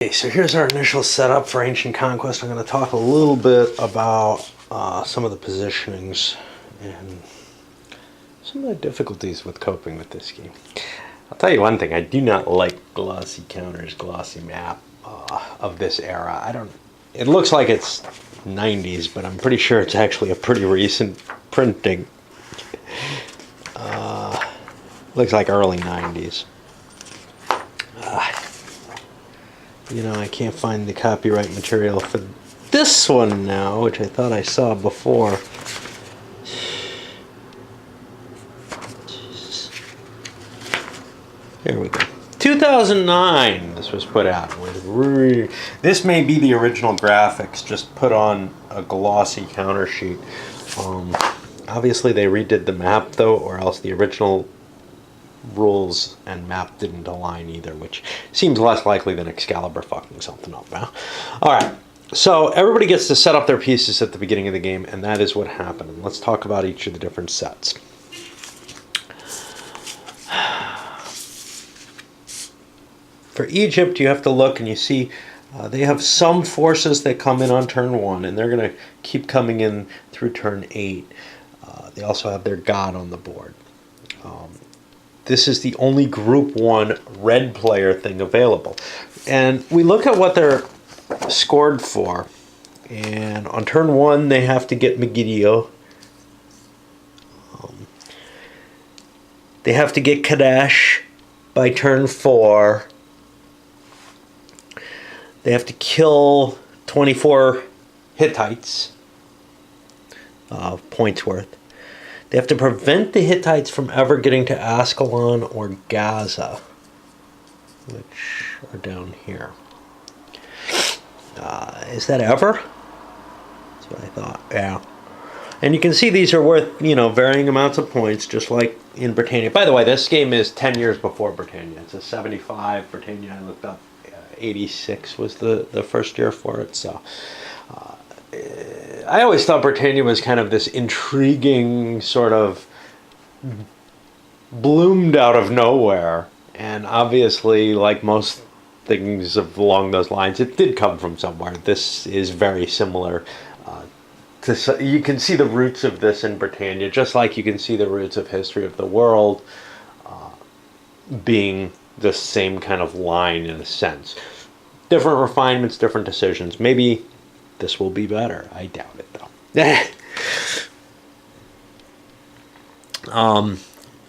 Okay, so here's our initial setup for Ancient Conquest. I'm going to talk a little bit about some of the positionings and some of the difficulties with coping with this game. I'll tell you one thing, I do not like glossy counters, glossy map of this era. It looks like it's 90s, but I'm pretty sure it's actually a pretty recent printing. Looks like early 90s. I can't find the copyright material for this one now, which I thought I saw before. Here we go. 2009 this was put out. This may be the original graphics, just put on a glossy counter sheet. Obviously they redid the map though, or else the original rules and map didn't align either, which seems less likely than Excalibur fucking something up now. Alright, so everybody gets to set up their pieces at the beginning of the game, and that is what happened. And let's talk about each of the different sets. For Egypt, you have to look and you see they have some forces that come in on turn 1, and they're going to keep coming in through turn 8. They also have their god on the board. This is the only Group 1 red player thing available. And we look at what they're scored for. And on turn 1, they have to get Megiddo. They have to get Kadesh by turn 4. They have to kill 24 Hittites. Points worth. They have to prevent the Hittites from ever getting to Ascalon or Gaza, which are down here. Is that ever? That's what I thought, yeah. And you can see these are worth, varying amounts of points, just like in Britannia. By the way, this game is 10 years before Britannia. It's a 75. Britannia, I looked up, 86 was the first year for it, so... I always thought Britannia was kind of this intriguing sort of bloomed out of nowhere, and obviously, like most things along those lines, it did come from somewhere. This is very similar. You can see the roots of this in Britannia, just like you can see the roots of History of the World being the same kind of line in a sense. Different refinements, different decisions. Maybe this will be better. I doubt it, though.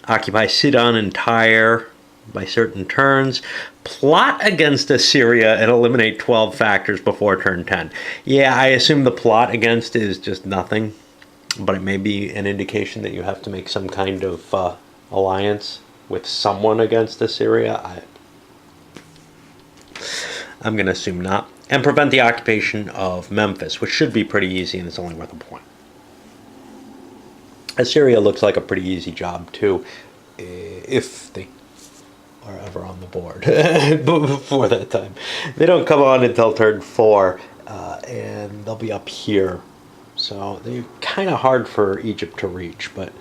Occupy Sidon and Tyre by certain turns. Plot against Assyria and eliminate 12 factors before turn 10. Yeah, I assume the plot against is just nothing, but it may be an indication that you have to make some kind of alliance with someone against Assyria. I'm going to assume not. And prevent the occupation of Memphis, which should be pretty easy, and it's only worth a point. Assyria looks like a pretty easy job, too, if they are ever on the board before that time. They don't come on until turn 4, and they'll be up here. So they're kind of hard for Egypt to reach, but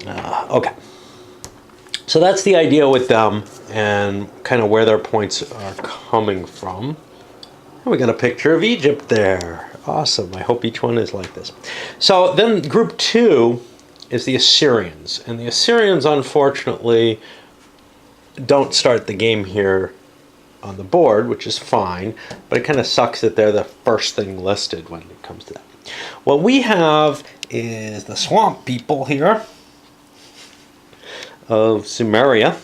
okay. So that's the idea with them, and kind of where their points are coming from. We got a picture of Egypt there. Awesome. I hope each one is like this. So then Group 2 is the Assyrians. And the Assyrians, unfortunately, don't start the game here on the board, which is fine. But it kind of sucks that they're the first thing listed when it comes to that. What we have is the swamp people here of Sumeria.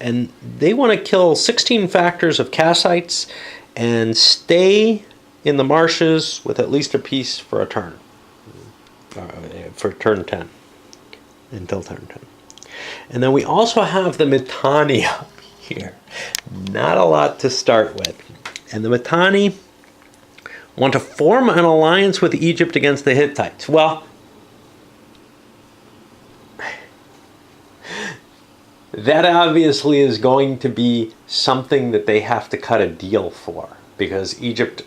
And they want to kill 16 factors of Kassites and stay in the marshes with at least a piece for a turn. For turn 10. Until turn 10. And then we also have the Mitanni up here. Not a lot to start with. And the Mitanni want to form an alliance with Egypt against the Hittites. Well, that obviously is going to be something that they have to cut a deal for, because Egypt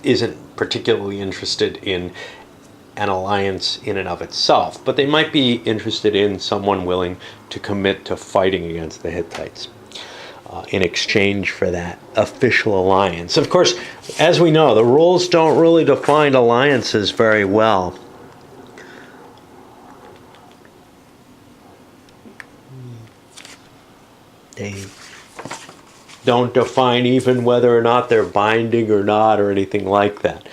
isn't particularly interested in an alliance in and of itself, but they might be interested in someone willing to commit to fighting against the Hittites. in exchange for that official alliance. Of course, as we know, the rules don't really define alliances very well. They don't define even whether or not they're binding or not or anything like that.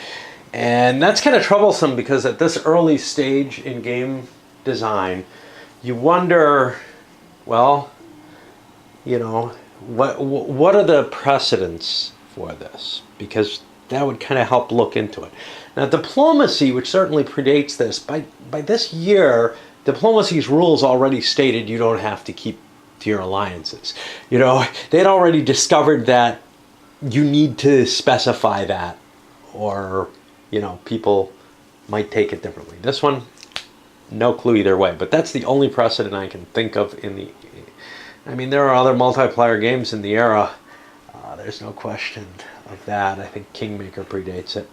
And that's kind of troublesome because at this early stage in game design, you wonder, well, you know, what are the precedents for this? Because that would kind of help look into it. Now, diplomacy, which certainly predates this, by this year, diplomacy's rules already stated you don't have to keep to your alliances. You know, they'd already discovered that you need to specify that, or, you know, people might take it differently. This one, no clue either way, but that's the only precedent I can think of in the... I mean, there are other multiplayer games in the era. There's no question of that. I think Kingmaker predates it.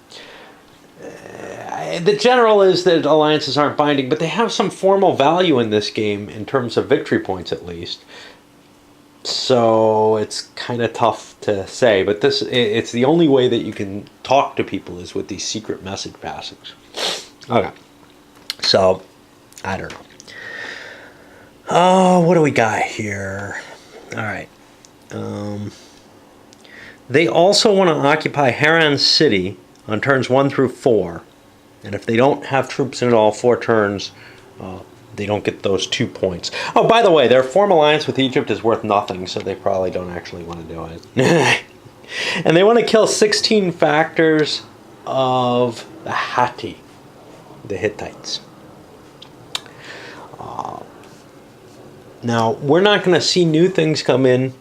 The general is that alliances aren't binding, but they have some formal value in this game in terms of victory points, at least. So it's kind of tough to say, but it's the only way that you can talk to people is with these secret message passings. Okay, so I don't know. Oh, what do we got here? All right. They also want to occupy Haran City on turns 1 through 4. And if they don't have troops in all 4 turns, they don't get those 2 points. Oh, by the way, their formal alliance with Egypt is worth nothing, so they probably don't actually want to do it. And they want to kill 16 factors of the Hatti, the Hittites. Now, we're not going to see new things come in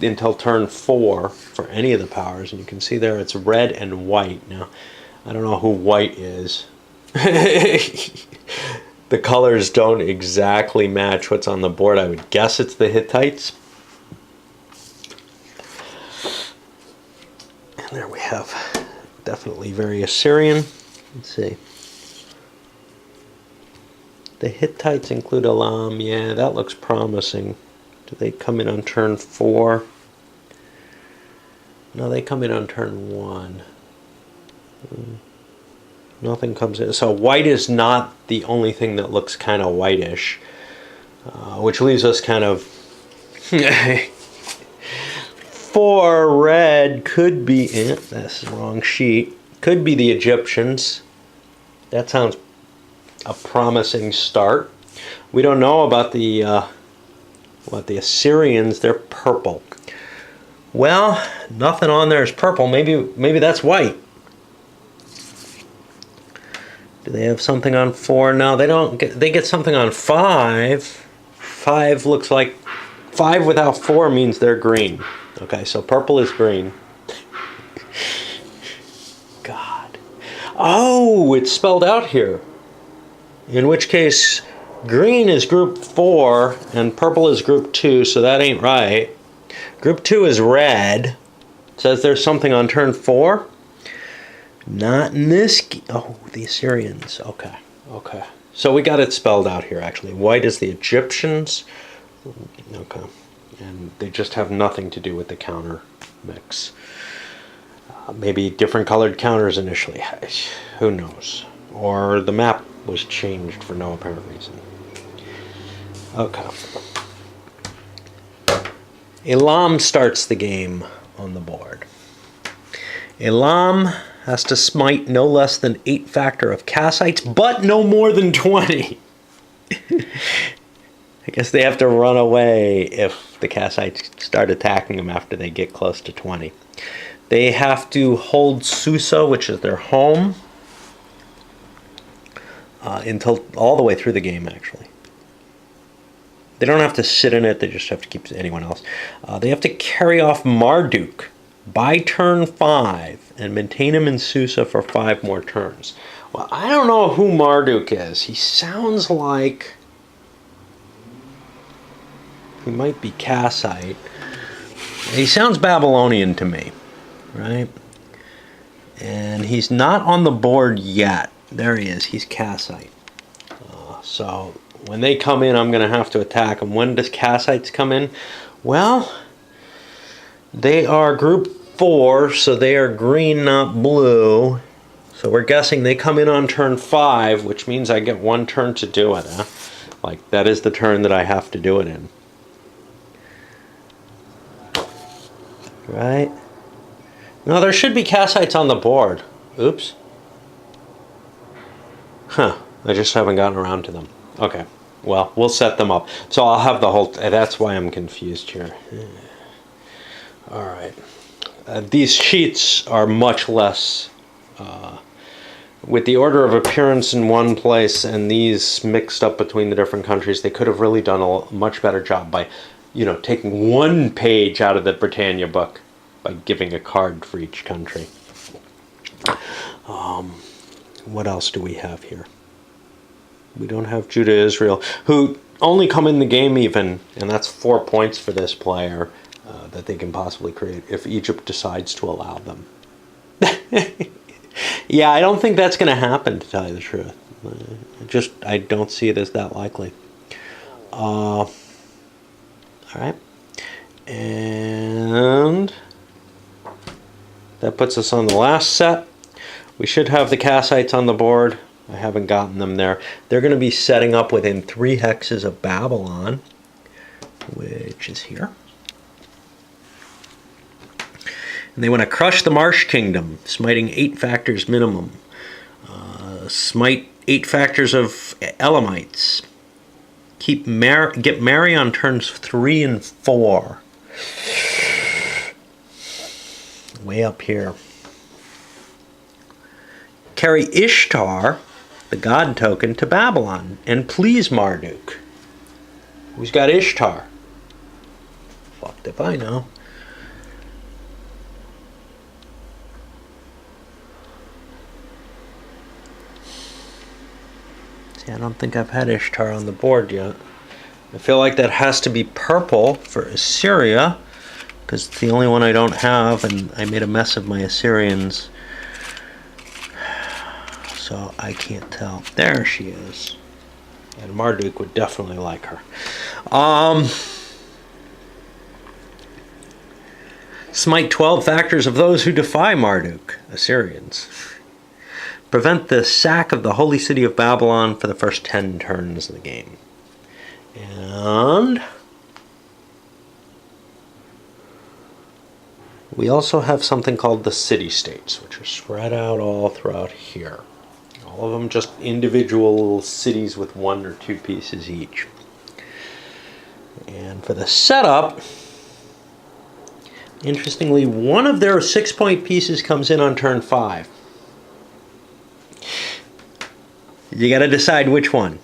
until turn 4 for any of the powers. And you can see there it's red and white. Now, I don't know who white is. The colors don't exactly match what's on the board. I would guess it's the Hittites. And there we have definitely very Assyrian. Let's see. The Hittites include Elam. Yeah, that looks promising. Do they come in on turn 4? No, they come in on turn 1. Nothing comes in. So white is not the only thing that looks kind of whitish, which leaves us kind of... For red could be... that's the wrong sheet. Could be the Egyptians. That sounds a promising start. We don't know about the Assyrians. They're purple. Well, nothing on there is purple. Maybe that's white. Do they have something on 4? No, they don't. They get something on 5. 5 looks like 5 without 4 means they're green. Okay, so purple is green. God. Oh, it's spelled out here. In which case, green is group 4 and purple is group 2, so that ain't right. Group 2 is red. It says there's something on turn 4. Not in this. Oh, the Assyrians. Okay. Okay. So we got it spelled out here, actually. White is the Egyptians. Okay. And they just have nothing to do with the counter mix. Maybe different colored counters initially. Who knows? Or the map was changed for no apparent reason. Okay. Elam starts the game on the board. Elam has to smite no less than 8 factor of Kassites, but no more than 20. I guess they have to run away if the Kassites start attacking them after they get close to 20. They have to hold Susa, which is their home, until all the way through the game, actually. They don't have to sit in it, they just have to keep anyone else. They have to carry off Marduk by turn 5 and maintain him in Susa for 5 more turns. Well, I don't know who Marduk is. He sounds like... he might be Kassite. He sounds Babylonian to me, right? And he's not on the board yet. There he is. He's Kassite. So when they come in, I'm going to have to attack them. When does Kassites come in? Well, They are group 4, so they are green, not blue. So we're guessing they come in on turn 5, which means I get 1 turn to do it. Huh? Like, that is the turn that I have to do it in. Right? No, there should be Kassites on the board. Oops. Huh. I just haven't gotten around to them. Okay. Well, we'll set them up. So I'll have the whole... That's why I'm confused here. All right. These sheets are much less... with the order of appearance in one place and these mixed up between the different countries, they could have really done a much better job by, taking 1 page out of the Britannia book by giving a card for each country. What else do we have here? We don't have Judah Israel, who only come in the game even, and that's 4 points for this player that they can possibly create if Egypt decides to allow them. Yeah, I don't think that's going to happen, to tell you the truth. I don't see it as that likely. All right. And that puts us on the last set. We should have the Kassites on the board. I haven't gotten them there. They're going to be setting up within 3 hexes of Babylon, which is here. And they want to crush the Marsh Kingdom, smiting 8 factors minimum. Smite 8 factors of Elamites. Get Mary on turns 3 and 4. Way up here. Carry Ishtar, the god token, to Babylon and please Marduk. Who's got Ishtar? Fucked if I know. See, I don't think I've had Ishtar on the board yet. I feel like that has to be purple for Assyria, because it's the only one I don't have, and I made a mess of my Assyrians. So I can't tell. There she is. And Marduk would definitely like her. Smite 12 factors of those who defy Marduk, Assyrians. Prevent the sack of the holy city of Babylon for the first 10 turns of the game. And we also have something called the city-states, which are spread out all throughout here. All of them just individual cities with 1 or 2 pieces each. And for the setup, interestingly, one of their 6-point pieces comes in on turn 5. You got to decide which one.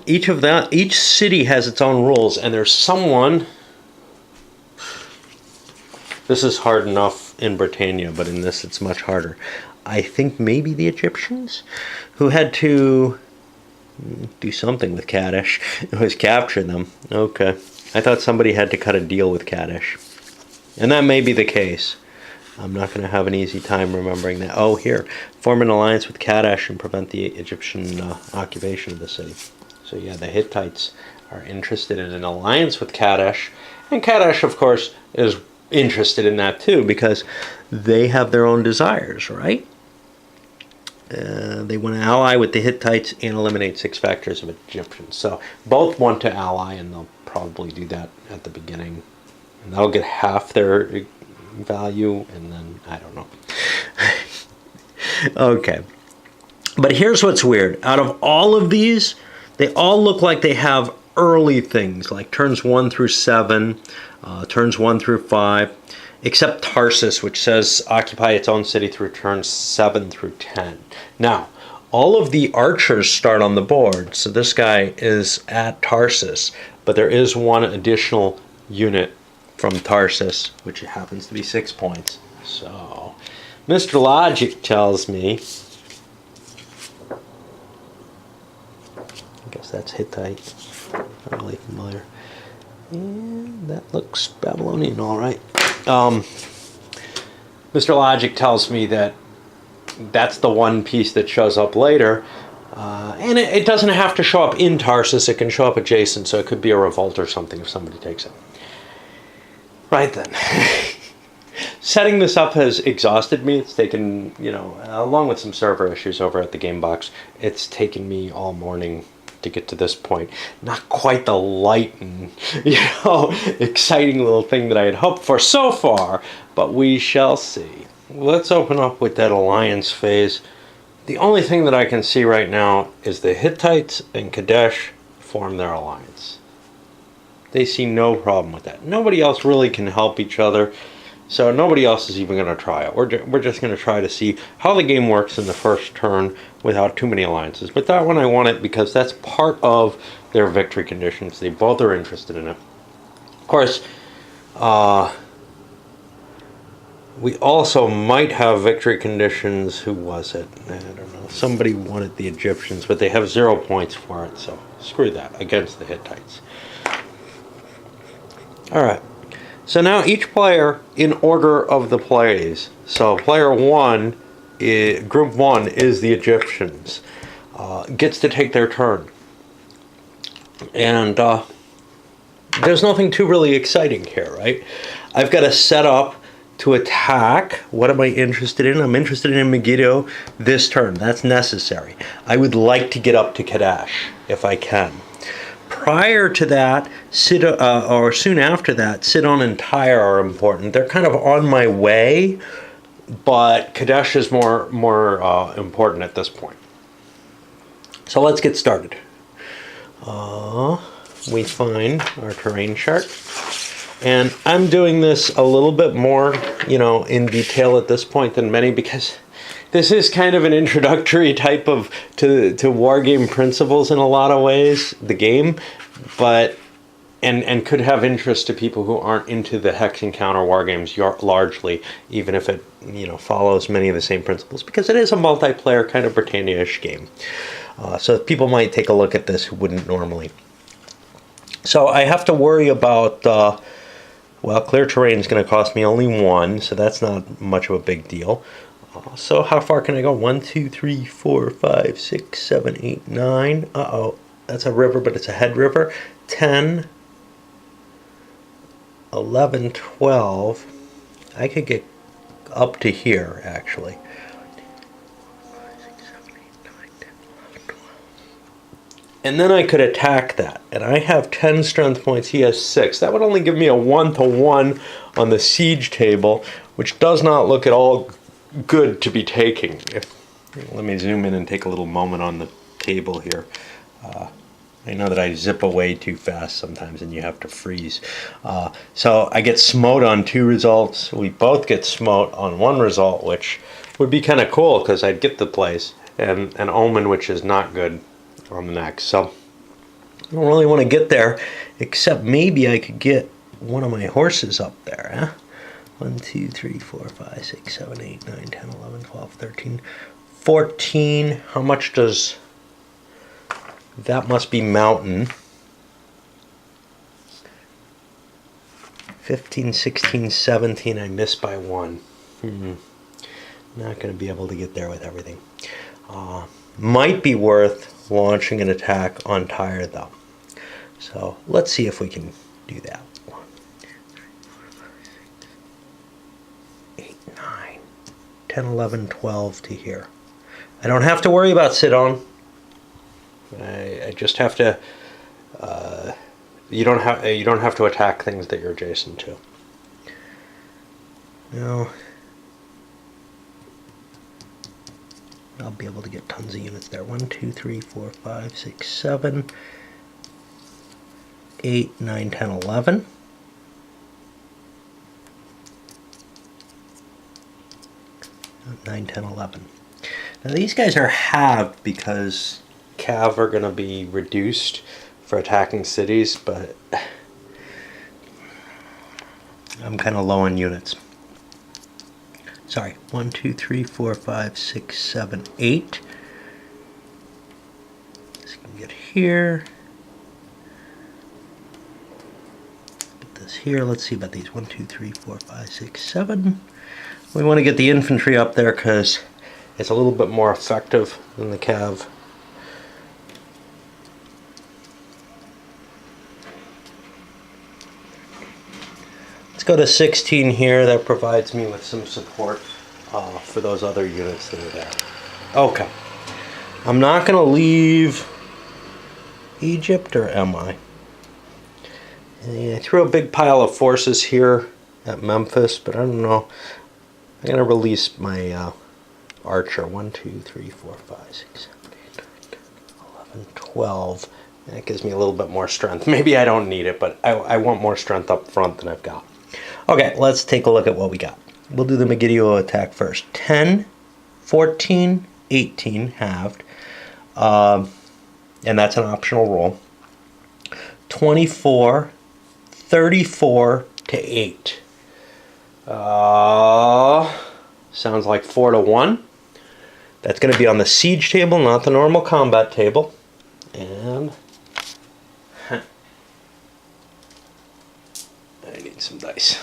Each city has its own rules, and there's someone. This is hard enough in Britannia, but in this it's much harder. I think maybe the Egyptians, who had to do something with Kadesh. It was capture them. Okay, I thought somebody had to cut a deal with Kadesh, and that may be the case. I'm not going to have an easy time remembering that. Oh, here. Form an alliance with Kadesh and prevent the Egyptian occupation of the city. So yeah, the Hittites are interested in an alliance with Kadesh. And Kadesh, of course, is interested in that too, because they have their own desires, right? They want to ally with the Hittites and eliminate 6 factors of Egyptians. So both want to ally, and they'll probably do that at the beginning. And that'll get half their value, and then I don't know. Okay, but here's what's weird. Out of all of these, they all look like they have early things, like turns 1 through 7, turns 1 through 5, except Tarsus, which says occupy its own city through turns 7 through 10. Now, all of the archers start on the board, so this guy is at Tarsus, but there is one additional unit from Tarsus, which happens to be 6 points. So, Mr. Logic tells me, I guess that's Hittite, not really familiar. And that looks Babylonian, all right. Mr. Logic tells me that that's the one piece that shows up later, and it doesn't have to show up in Tarsus, it can show up adjacent, so it could be a revolt or something if somebody takes it. Right then. Setting this up has exhausted me. It's taken, along with some server issues over at the game box, it's taken me all morning to get to this point. Not quite the light and, exciting little thing that I had hoped for so far, but we shall see. Let's open up with that alliance phase. The only thing that I can see right now is the Hittites and Kadesh form their alliance. They see no problem with that. Nobody else really can help each other, so nobody else is even going to try it. We're just going to try to see how the game works in the first turn without too many alliances. But that one I want it because that's part of their victory conditions. They both are interested in it. Of course, we also might have victory conditions. Who was it? I don't know. Somebody wanted the Egyptians, but they have 0 points for it, so screw that, against the Hittites. Alright, so now each player in order of the plays. So player 1, group 1 is the Egyptians, gets to take their turn. And there's nothing too really exciting here, right? I've got to set up to attack. What am I interested in? I'm interested in Megiddo this turn. That's necessary. I would like to get up to Kadesh if I can. Prior to that, or soon after that, Sidon and Tyre are important. They're kind of on my way, but Kadesh is more important at this point. So let's get started. We find our terrain chart. And I'm doing this a little bit more, in detail at this point than many, because this is kind of an introductory type of to wargame principles in a lot of ways, the game, but and could have interest to people who aren't into the hex and counter wargames largely, even if it follows many of the same principles, because it is a multiplayer kind of Britannia-ish game. So people might take a look at this who wouldn't normally. So I have to worry about clear terrain is going to cost me only 1, so that's not much of a big deal. So how far can I go? 1, 2, 3, 4, 5, 6, 7, 8, 9. Uh-oh, that's a river, but it's a head river. 10, 11, 12. I could get up to here, actually. And then I could attack that. And I have 10 strength points. He has 6. That would only give me a 1-to-1 on the siege table, which does not look at all good to be taking. Let me zoom in and take a little moment on the table here. I know that I zip away too fast sometimes and you have to freeze. So I get smote on 2 results. We both get smote on 1 result, which would be kind of cool because I'd get the place. And an omen, which is not good on the next. So I don't really want to get there, except maybe I could get one of my horses up there. Huh? 1, 2, 3, 4, 5, 6, 7, 8, 9, 10, 11, 12, 13, 14. How much does... That must be mountain. 15, 16, 17. I missed by 1. Not going to be able to get there with everything. Might be worth launching an attack on Tyre, though. So let's see if we can do that. 1, 2, 3, 4, 5, 6, 8, 9, 10, 11, 12 to here. I don't have to worry about Sidon. I just have to. You don't have to attack things that you're adjacent to. No. I'll be able to get tons of units there. 1, 2, 3, 4, 5, 6, 7, 8, 9, 10, 11. Nine, 10, 11. Now these guys are halved because Cav are going to be reduced for attacking cities, but I'm kind of low on units. Sorry, 1, 2, 3, 4, 5, 6, 7, 8. This can get here. Get this here. Let's see about these. 1, 2, 3, 4, 5, 6, 7. We want to get the infantry up there because it's a little bit more effective than the Cav. Let's Let's go to 16 here. That provides me with some support for those other units that are there. Okay. I'm not going to leave Egypt, or am I? I threw a big pile of forces here at Memphis, but I don't know. I'm going to release my archer. 1, 2, 3, 4, 5, 6, 7, 8, 9, 10, 11, 12. That gives me a little bit more strength. Maybe I don't need it, but I want more strength up front than I've got. Okay, let's take a look at what we got. We'll do the Megiddo attack first. 10, 14, 18 halved. And that's an optional roll. 24, 34 to 8. Sounds like 4 to 1. That's going to be on the siege table, not the normal combat table. And I need some dice.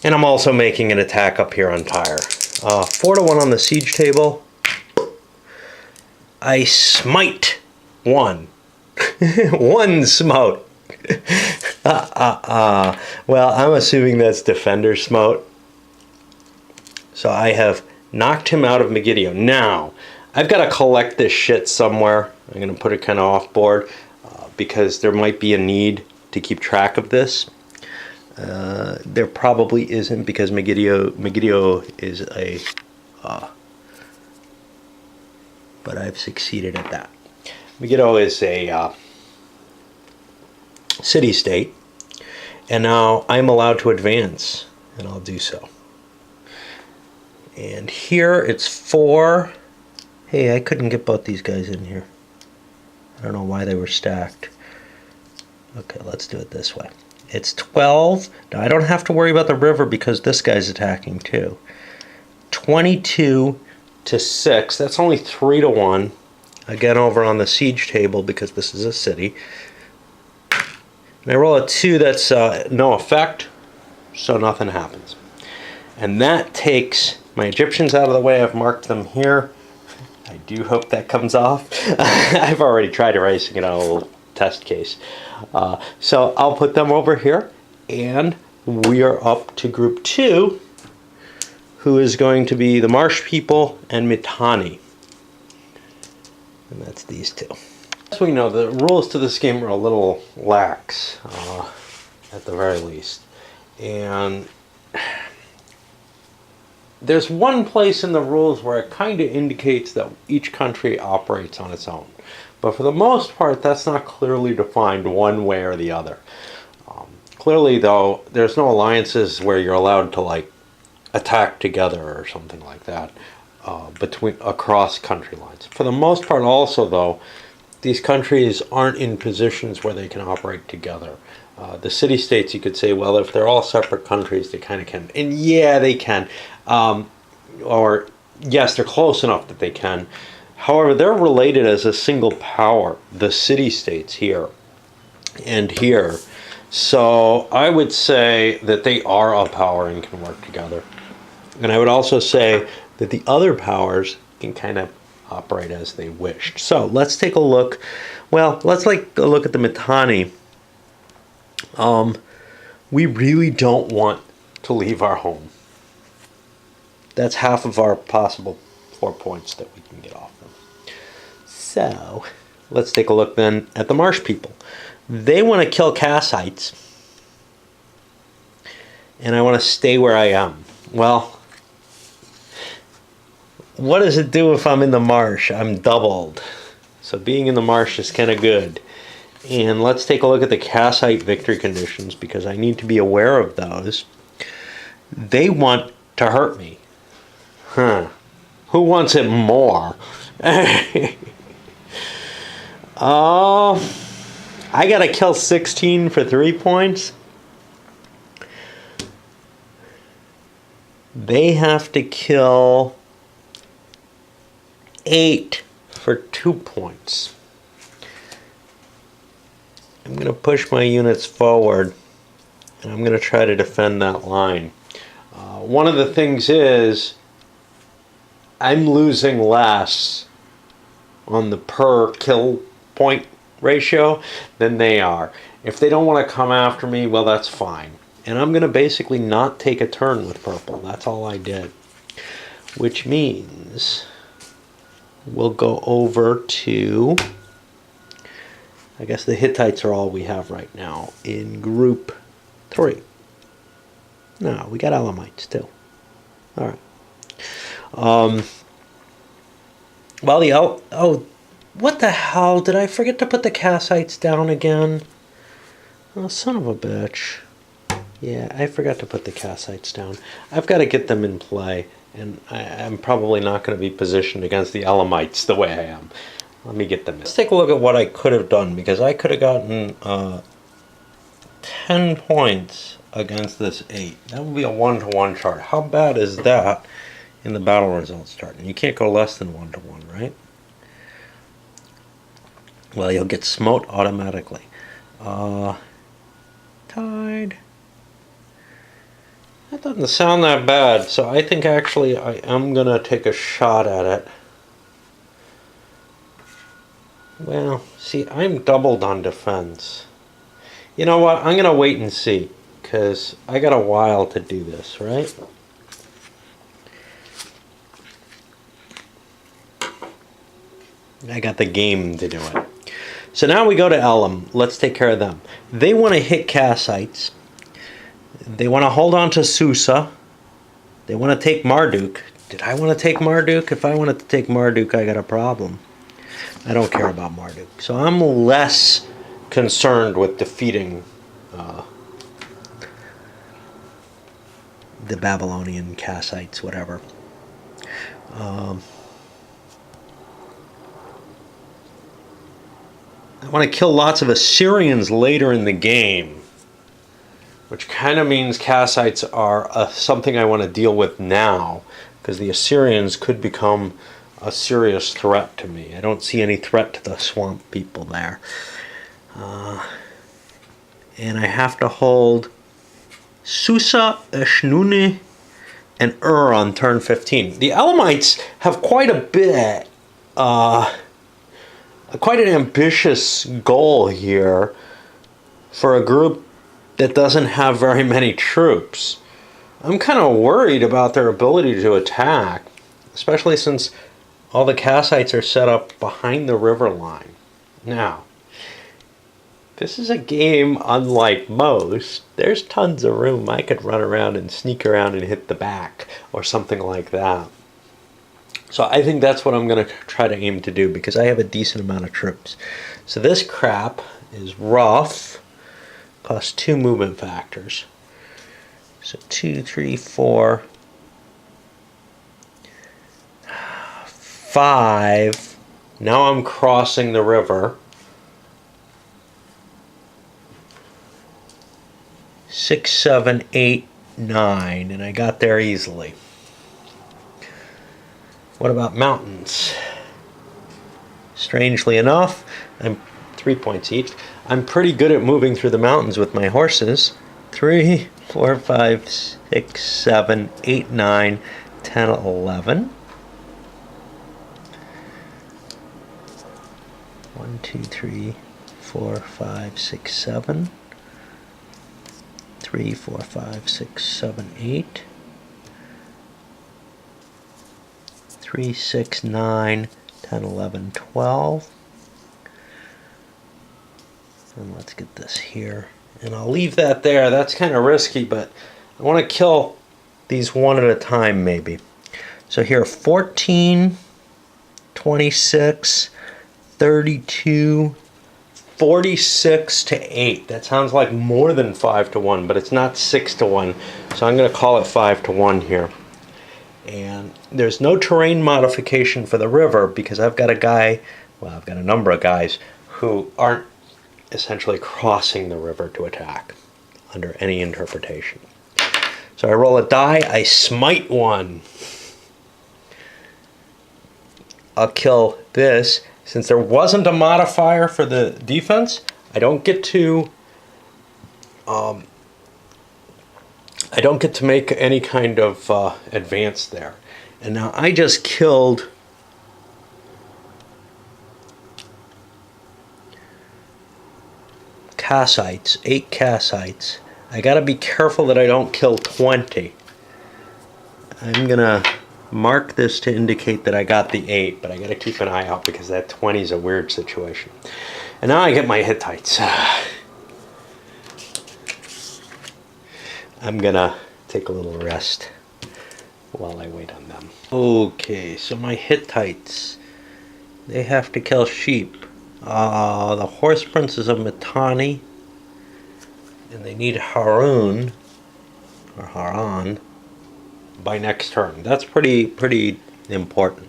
And I'm also making an attack up here on Tyre. 4 to 1 on the siege table. I smite 1. 1 smote. Well, I'm assuming that's defender smote. So I have knocked him out of Megiddo. Now, I've got to collect this shit somewhere. I'm going to put it kind of off board because there might be a need to keep track of this. There probably isn't, because Megiddo is a... but I've succeeded at that. Megiddo is a city-state, and now I'm allowed to advance, and I'll do so. And here it's 4. Hey, I couldn't get both these guys in here. I don't know why they were stacked. Okay, let's do it this way. It's 12. Now I don't have to worry about the river because this guy's attacking too. 22 to 6. That's only 3 to 1. Again, over on the siege table because this is a city. And I roll a 2. That's no effect, so nothing happens. And that takes my Egyptians out of the way. I've marked them here. I do hope that comes off. I've already tried erasing it on a little test case. So I'll put them over here, and we are up to group 2, who is going to be the Marsh people and Mitanni. And that's these two. As we know, the rules to this game are a little lax, at the very least. And there's one place in the rules where it kind of indicates that each country operates on its own. But for the most part, that's not clearly defined one way or the other. Clearly, though, there's no alliances where you're allowed to, like, attack together or something like that across country lines. For the most part, also, though, these countries aren't in positions where they can operate together. The city-states, you could say, well, if they're all separate countries, they kind of can. And yeah, they can. Or, yes, they're close enough that they can. However, they're related as a single power, the city-states here and here. So I would say that they are a power and can work together. And I would also say that the other powers can kind of operate as they wished. So let's take a look. Well, let's take a look at the Mitanni. We really don't want to leave our home. That's half of our possible 4 points that we can get off them. So let's take a look then at the Marsh people. They want to kill Kassites, and I want to stay where I am. Well, what does it do if I'm in the marsh? I'm doubled. So being in the marsh is kind of good. And let's take a look at the Kassite victory conditions, because I need to be aware of those. They want to hurt me. Who wants it more? I gotta kill 16 for 3 points. They have to kill 8 for 2 points. I'm gonna push my units forward, and I'm gonna try to defend that line. One of the things is I'm losing less on the per kill point ratio, then they are. If they don't want to come after me, well, that's fine. And I'm going to basically not take a turn with purple. That's all I did. Which means we'll go over to, I guess the Hittites are all we have right now in group 3. No, we got Elamites too. All right. Well, oh, what the hell? Did I forget to put the Kassites down again? Oh, son of a bitch. Yeah, I forgot to put the Kassites down. I've got to get them in play, and I'm probably not going to be positioned against the Elamites the way I am. Let me get them in. Let's take a look at what I could have done, because I could have gotten 10 points against this 8. That would be a 1-to-1 chart. How bad is that in the battle results chart? And you can't go less than 1-to-1, right? Well, you'll get smote automatically. Tied. That doesn't sound that bad, so I think actually I am going to take a shot at it. Well, see, I'm doubled on defense. You know what? I'm going to wait and see, because I got a while to do this, right? I got the game to do it. So now we go to Elam. Let's take care of them. They want to hit Kassites. They want to hold on to Susa. They want to take Marduk. Did I want to take Marduk? If I wanted to take Marduk, I got a problem. I don't care about Marduk. So I'm less concerned with defeating the Babylonian Kassites, whatever. I want to kill lots of Assyrians later in the game, which kind of means Kassites are something I want to deal with now, because the Assyrians could become a serious threat to me. I don't see any threat to the swamp people there. And I have to hold Susa, Eshnuni, and on turn 15. The Elamites have quite a bit, quite an ambitious goal here for a group that doesn't have very many troops. I'm kind of worried about their ability to attack, especially since all the Kassites are set up behind the river line. Now, this is a game unlike most. There's tons of room. I could run around and sneak around and hit the back or something like that. So I think that's what I'm going to try to aim to do, because I have a decent amount of troops. So this crap is rough. Costs 2 movement factors. So 2, 3, 4, 5. Now I'm crossing the river. 6, 7, 8, 9, and I got there easily. What about mountains? Strangely enough, I'm 3 points each. I'm pretty good at moving through the mountains with my horses. 3, 4, 5, 6, 7, 8, 9, 10, 11. 1, 2, 3, 4, 5, 6, 7. 3, 4, 5, 6, 7, 8. 3, 6, 9, 10, 11, 12. And let's get this here. And I'll leave that there. That's kind of risky, but I want to kill these one at a time, maybe. So here, 14, 26, 32, 46 to 8. That sounds like more than 5 to 1, but it's not 6 to 1. So I'm going to call it 5 to 1 here. And there's no terrain modification for the river, because I've got I've got a number of guys who aren't essentially crossing the river to attack under any interpretation. So I roll a die, I smite one. I'll kill this. Since there wasn't a modifier for the defense, I don't get to make any kind of advance there. And now I just killed Kassites, 8 Kassites. I gotta be careful that I don't kill 20. I'm gonna mark this to indicate that I got the 8, but I gotta keep an eye out because that 20 is a weird situation. And now I get my Hittites. I'm gonna take a little rest while I wait on them. Okay, so my Hittites, they have to kill sheep. The horse prince is of Mitanni, and they need Harun, or Haran, by next turn. That's pretty important.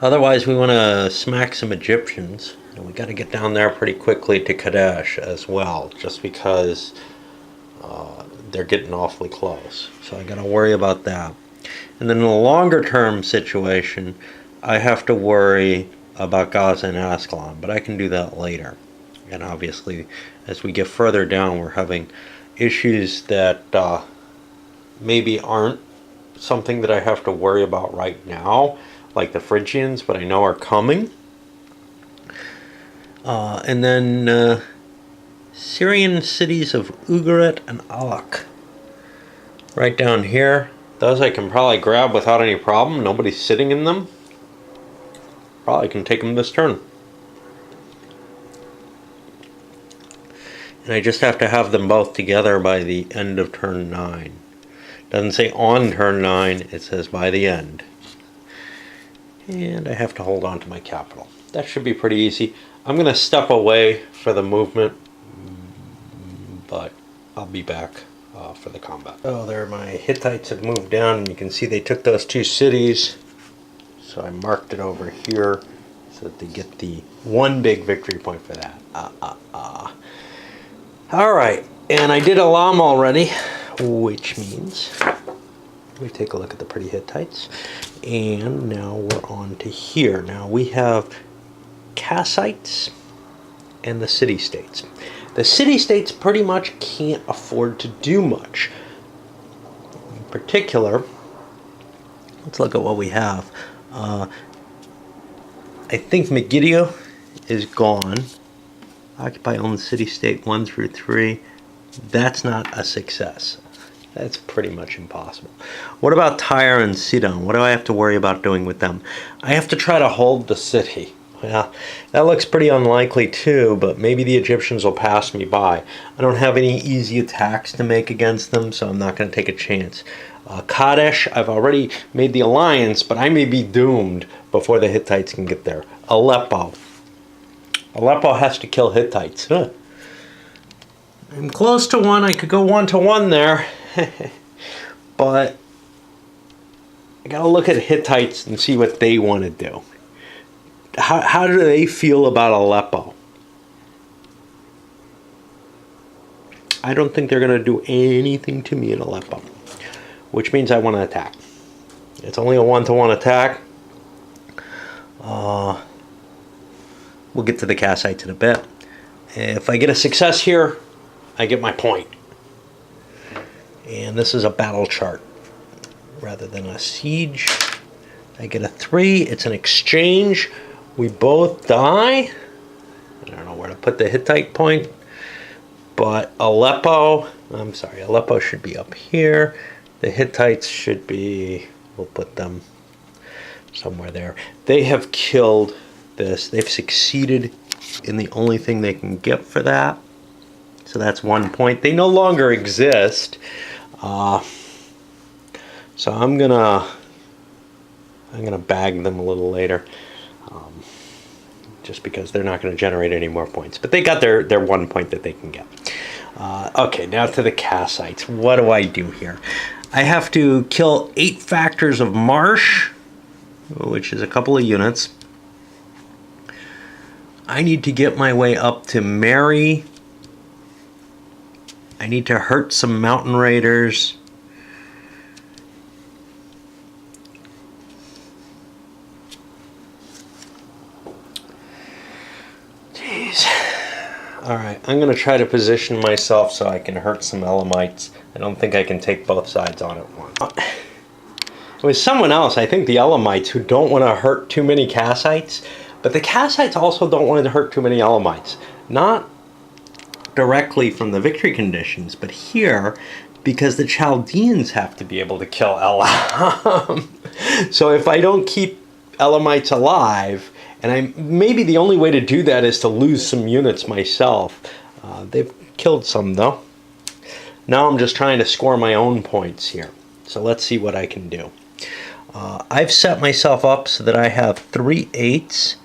Otherwise, we want to smack some Egyptians, and we got to get down there pretty quickly to Kadesh as well, just because they're getting awfully close. So I got to worry about that. And then in a longer term situation, I have to worry about Gaza and Ascalon, but I can do that later. And obviously, as we get further down, we're having issues that maybe aren't something that I have to worry about right now, like the Phrygians, but I know are coming. And then Syrian cities of Ugarit and Alak. Right down here. Those I can probably grab without any problem. Nobody's sitting in them. Probably can take them this turn. And I just have to have them both together by the end of turn 9. Doesn't say on turn 9, it says by the end. And I have to hold on to my capital. That should be pretty easy. I'm going to step away for the movement, but I'll be back for the combat. Oh, there my Hittites have moved down, and you can see they took those 2 cities. So I marked it over here so that they get the 1 big victory point for that. Alright, and I did Elam already, which means we take a look at the pretty Hittites. And now we're on to here. Now we have Kassites and the city-states. The city-states pretty much can't afford to do much. In particular, let's look at what we have. I think Megiddo is gone. Occupy own city-state 1 through 3. That's not a success. That's pretty much impossible. What about Tyre and Sidon? What do I have to worry about doing with them? I have to try to hold the city. Well, that looks pretty unlikely too, but maybe the Egyptians will pass me by. I don't have any easy attacks to make against them, so I'm not going to take a chance. Kadesh, I've already made the alliance, but I may be doomed before the Hittites can get there. Aleppo. Aleppo has to kill Hittites. Huh. I'm close to 1. I could go 1-to-1 there. But I got to look at Hittites and see what they want to do. How do they feel about Aleppo? I don't think they're going to do anything to me in Aleppo, which means I want to attack. It's only a 1-to-1 attack. We'll get to the Kassites in a bit. If I get a success here, I get my point. And this is a battle chart rather than a siege. I get a 3. It's an exchange. We both die. I don't know where to put the Hittite point. But Aleppo should be up here. The Hittites should be, we'll put them somewhere there. They have killed this. They've succeeded in the only thing they can get for that. So that's 1 point. They no longer exist. So I'm gonna bag them a little later, just because they're not going to generate any more points. But they got their 1 point that they can get. Okay, now to the Kassites. What do I do here? I have to kill 8 factors of marsh, which is a couple of units. I need to get my way up to Mary. I need to hurt some mountain raiders. Jeez. Alright, I'm going to try to position myself so I can hurt some Elamites. I don't think I can take both sides on at once. It was someone else, I think the Elamites, who don't want to hurt too many Kassites. But the Kassites also don't want to hurt too many Elamites. not directly from the victory conditions, but here, because the Chaldeans have to be able to kill Elam. So if I don't keep Elamites alive, and maybe the only way to do that is to lose some units myself. They've killed some though. Now I'm just trying to score my own points here. So let's see what I can do. I've set myself up so that I have 3 8s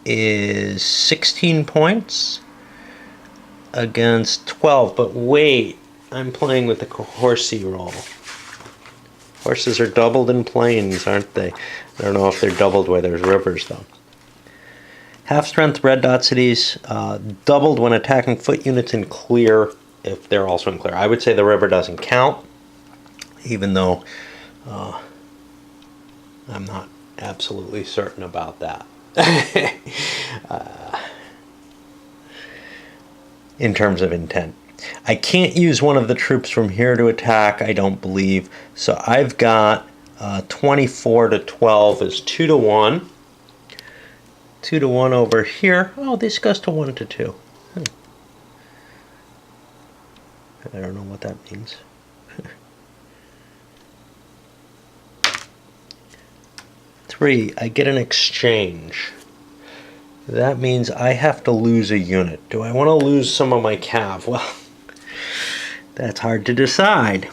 is 16 points against 12. But wait, I'm playing with the horsey roll. Horses are doubled in plains, aren't they? I don't know if they're doubled where there's rivers though. Half strength red dot cities doubled when attacking foot units in clear if they're also in clear. I would say the river doesn't count, even though I'm not absolutely certain about that. In terms of intent. I can't use one of the troops from here to attack, I don't believe. So I've got 24 to 12 is 2 to 1. 2 to 1 over here. Oh, this goes to 1 to 2. I don't know what that means. 3, I get an exchange. That means I have to lose a unit. Do I want to lose some of my cav? Well, that's hard to decide.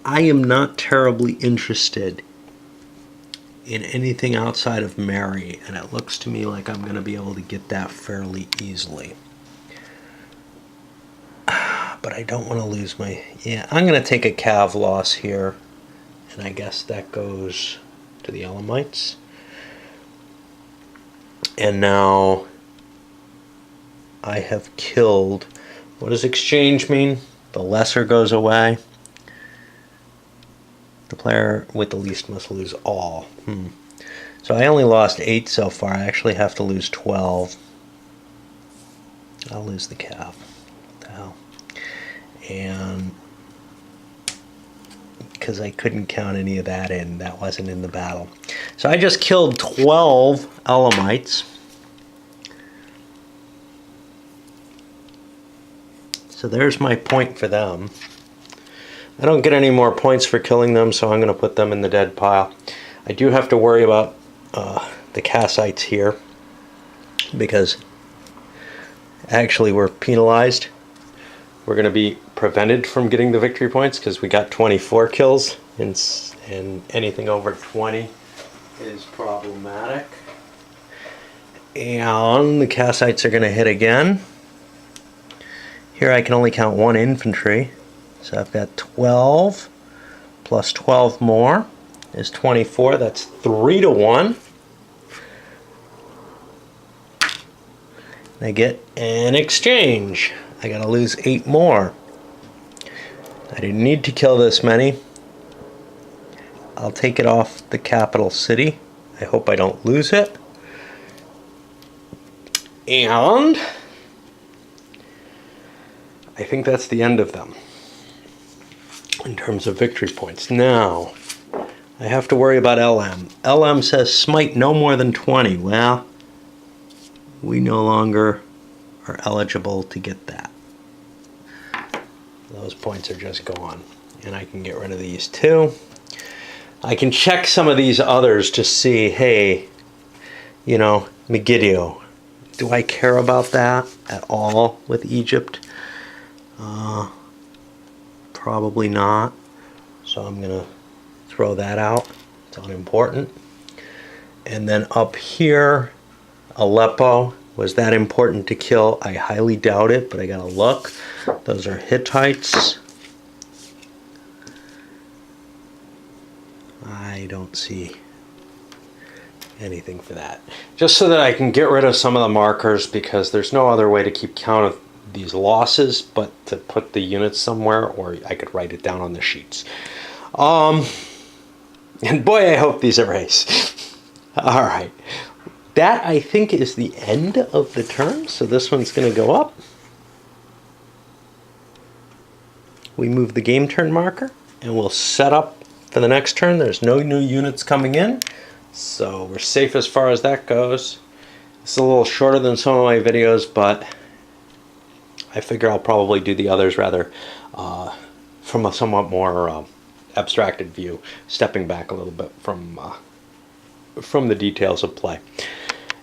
I am not terribly interested in anything outside of Mary, and it looks to me like I'm going to be able to get that fairly easily. But I don't want to lose my... Yeah, I'm going to take a cav loss here, and I guess that goes to the Elamites. And now I have killed... What does exchange mean? The lesser goes away. The player with the least must lose all. So I only lost 8 so far. I actually have to lose 12. I'll lose the cav. What the hell? And because I couldn't count any of that in, that wasn't in the battle. So I just killed 12 Elamites. So there's my point for them. I don't get any more points for killing them, so I'm going to put them in the dead pile. I do have to worry about the Kassites here, because actually we're penalized. We're going to be prevented from getting the victory points because we got 24 kills, and anything over 20 is problematic. And the Kassites are going to hit again. Here I can only count 1 infantry. So I've got 12 plus 12 more is 24. That's 3 to 1. I get an exchange. I gotta lose 8 more. I didn't need to kill this many. I'll take it off the capital city. I hope I don't lose it. And I think that's the end of them in terms of victory points. Now, I have to worry about LM. LM says smite no more than 20. Well, we no longer are eligible to get that. Those points are just gone. And I can get rid of these too. I can check some of these others to see, hey, you know, Megiddo. Do I care about that at all with Egypt? Probably not. So I'm going to throw that out. It's unimportant. And then up here, Aleppo. Was that important to kill? I highly doubt it, but I gotta look. Those are Hittites. I don't see anything for that. Just so that I can get rid of some of the markers, because there's no other way to keep count of these losses but to put the units somewhere, or I could write it down on the sheets. And boy, I hope these erase. All right. That, I think, is the end of the turn, so this one's going to go up. We move the game turn marker, and we'll set up for the next turn. There's no new units coming in, so we're safe as far as that goes. It's a little shorter than some of my videos, but I figure I'll probably do the others rather from a somewhat more abstracted view, stepping back a little bit from the details of play.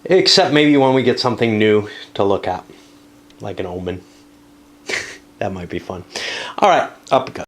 Except maybe when we get something new to look at, like an omen. That might be fun. All right, up it goes.